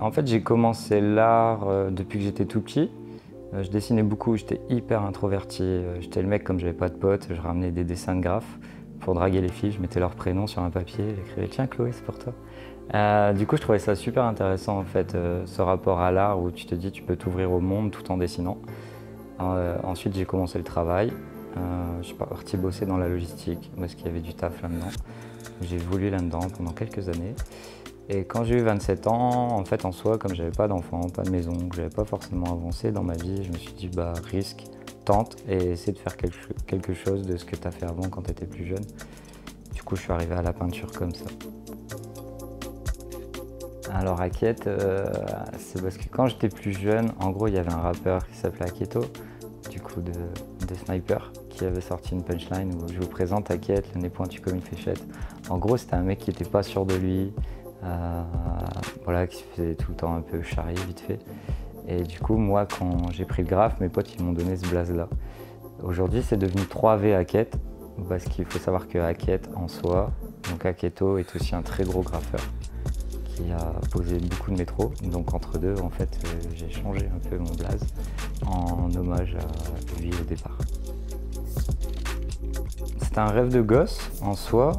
En fait, j'ai commencé l'art depuis que j'étais tout petit. Je dessinais beaucoup, j'étais hyper introverti. J'étais le mec, comme j'avais pas de potes, je ramenais des dessins de graphes pour draguer les filles. Je mettais leur prénom sur un papier, j'écrivais «Tiens Chloé, c'est pour toi». Du coup, je trouvais ça super intéressant en fait, ce rapport à l'art où tu te dis tu peux t'ouvrir au monde tout en dessinant. Ensuite, j'ai commencé le travail. Je suis parti bosser dans la logistique parce qu'il y avait du taf là-dedans. J'ai évolué là-dedans pendant quelques années. Et quand j'ai eu 27 ans, en fait, en soi, comme j'avais pas d'enfant, pas de maison, que j'avais pas forcément avancé dans ma vie, je me suis dit, bah, risque, tente et essaie de faire quelque chose de ce que tu as fait avant quand tu étais plus jeune. Du coup, je suis arrivé à la peinture comme ça. Alors, Hackett, c'est parce que quand j'étais plus jeune, en gros, il y avait un rappeur qui s'appelait Hacketto, du coup, de Sniper, qui avait sorti une punchline où je vous présente Hackett, le nez pointu comme une fléchette. En gros, c'était un mec qui était pas sûr de lui. Voilà, qui se faisait tout le temps un peu charrier vite fait. Et du coup, moi, quand j'ai pris le graphe, mes potes ils m'ont donné ce blaze-là. Aujourd'hui, c'est devenu 3V Hackett, parce qu'il faut savoir que Hackett en soi, donc Hacketto est aussi un très gros graffeur qui a posé beaucoup de métro. Donc entre deux, en fait, j'ai changé un peu mon blaze en hommage à lui au départ. C'était un rêve de gosse en soi.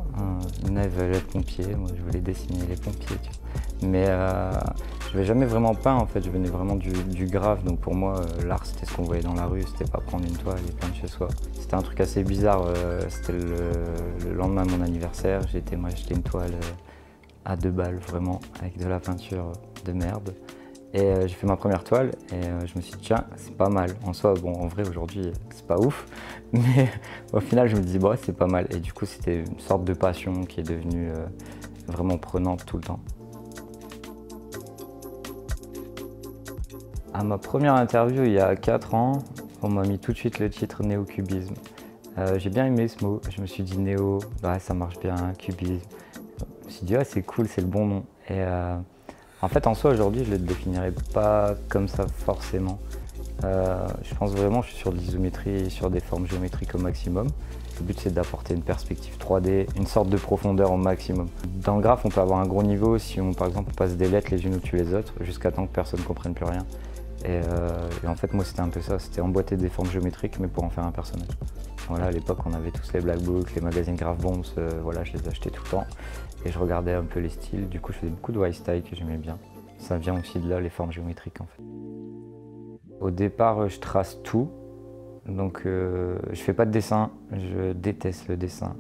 Neve voulait être pompier, moi je voulais dessiner les pompiers. Tu vois. Mais je n'avais jamais vraiment peint en fait, je venais vraiment du graphe. Donc pour moi, l'art c'était ce qu'on voyait dans la rue, c'était pas prendre une toile et peindre chez soi. C'était un truc assez bizarre, c'était le lendemain de mon anniversaire, j'ai acheté une toile à 2 balles vraiment, avec de la peinture de merde. Et j'ai fait ma première toile et je me suis dit tiens, c'est pas mal. En soi, bon en vrai aujourd'hui c'est pas ouf, mais au final je me dis bon c'est pas mal. Et du coup c'était une sorte de passion qui est devenue vraiment prenante tout le temps. À ma première interview il y a 4 ans, on m'a mis tout de suite le titre néo-cubisme. J'ai bien aimé ce mot, je me suis dit néo, bah, ça marche bien, cubisme. Je me suis dit ah, c'est cool, c'est le bon nom. Et en fait, en soi, aujourd'hui, je ne le définirais pas comme ça forcément. Je pense vraiment que je suis sur de l'isométrie, sur des formes géométriques au maximum. Le but, c'est d'apporter une perspective 3D, une sorte de profondeur au maximum. Dans le graphe, on peut avoir un gros niveau si, par exemple, on passe des lettres les unes au-dessus des autres, jusqu'à temps que personne ne comprenne plus rien. Et en fait, moi, c'était un peu ça. C'était emboîter des formes géométriques, mais pour en faire un personnage. Voilà, à l'époque, on avait tous les Black Books, les magazines Graph Bombs, voilà, je les achetais tout le temps. Et je regardais un peu les styles, du coup je faisais beaucoup de white style que j'aimais bien. Ça vient aussi de là, les formes géométriques en fait. Au départ, je trace tout, donc je fais pas de dessin, je déteste le dessin.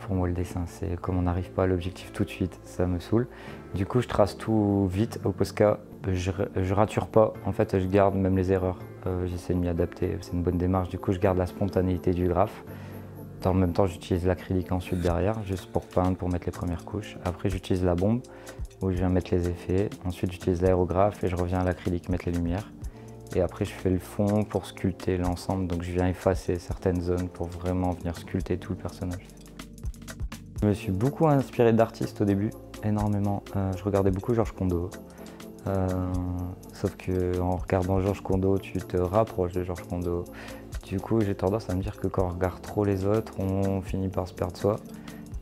Pour moi le dessin, c'est comme on n'arrive pas à l'objectif tout de suite, ça me saoule. Du coup je trace tout vite, au Posca, je rature pas, en fait je garde même les erreurs. J'essaie de m'y adapter, c'est une bonne démarche, du coup je garde la spontanéité du graphe. En même temps, j'utilise l'acrylique ensuite derrière, juste pour peindre, pour mettre les premières couches. Après, j'utilise la bombe, où je viens mettre les effets. Ensuite, j'utilise l'aérographe et je reviens à l'acrylique mettre les lumières. Et après, je fais le fond pour sculpter l'ensemble. Donc, je viens effacer certaines zones pour vraiment venir sculpter tout le personnage. Je me suis beaucoup inspiré d'artistes au début, énormément. Je regardais beaucoup Georges Condo. Sauf qu'en regardant Georges Condo, tu te rapproches de Georges Condo. Du coup, j'ai tendance à me dire que quand on regarde trop les autres, on finit par se perdre soi.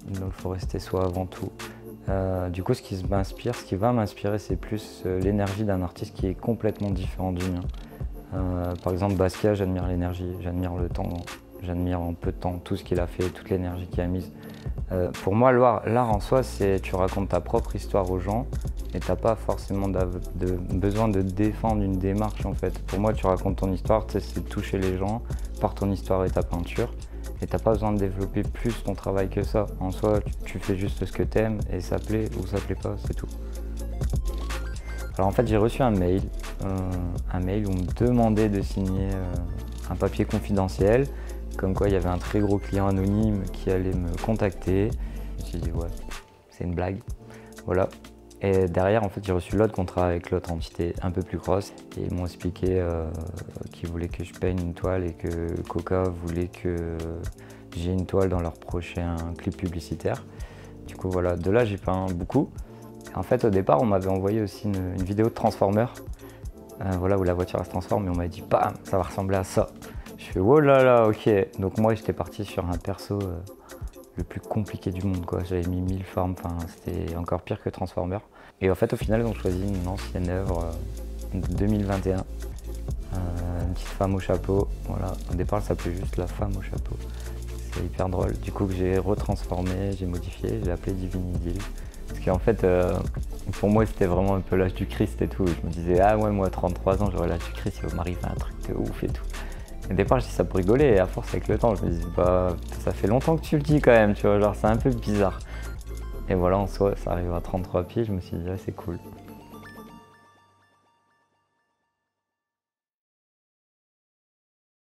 Donc il faut rester soi avant tout. Du coup, ce qui va m'inspirer, c'est plus l'énergie d'un artiste qui est complètement différent du mien. Par exemple, Basquiat, j'admire l'énergie, j'admire le temps, j'admire en peu de temps tout ce qu'il a fait, toute l'énergie qu'il a mise. Pour moi, l'art en soi, c'est tu racontes ta propre histoire aux gens et tu n'as pas forcément besoin de défendre une démarche en fait. Pour moi, tu racontes ton histoire, c'est de toucher les gens par ton histoire et ta peinture. Et tu n'as pas besoin de développer plus ton travail que ça. En soi, tu fais juste ce que tu aimes et ça plaît ou ça plaît pas, c'est tout. Alors en fait, j'ai reçu un mail où on me demandait de signer un papier confidentiel, comme quoi il y avait un très gros client anonyme qui allait me contacter. Je me suis dit ouais, c'est une blague, voilà. Et derrière, en fait, j'ai reçu l'autre contrat avec l'autre entité un peu plus grosse. Et ils m'ont expliqué qu'ils voulaient que je peigne une toile et que Coca voulait que j'ai une toile dans leur prochain clip publicitaire. Du coup, voilà, de là, j'ai peint beaucoup. Et en fait, au départ, on m'avait envoyé aussi une vidéo de Transformer, voilà, où la voiture se transforme et on m'a dit « Bam, ça va ressembler à ça ». Je fais « Oh là là, ok ». Donc moi, j'étais parti sur un perso le plus compliqué du monde, quoi. J'avais mis 1000 formes, enfin, c'était encore pire que Transformer. Et en fait, au final, ils ont choisi une ancienne œuvre de 2021. Une petite femme au chapeau, voilà. Au départ, elle s'appelait juste La femme au chapeau. C'est hyper drôle. Du coup, que j'ai retransformé, j'ai modifié, j'ai appelé Divine Idyll. Parce qu'en fait, pour moi, c'était vraiment un peu l'âge du Christ et tout. Je me disais, ah ouais, moi, 33 ans, j'aurais l'âge du Christ, il va m'arriver un truc de ouf et tout. Au départ, je dis ça pour rigoler, et à force, avec le temps, je me dis, bah, ça fait longtemps que tu le dis quand même, tu vois, genre, c'est un peu bizarre. Et voilà, en soi, ça arrive à 33 pieds, je me suis dit, ah, c'est cool.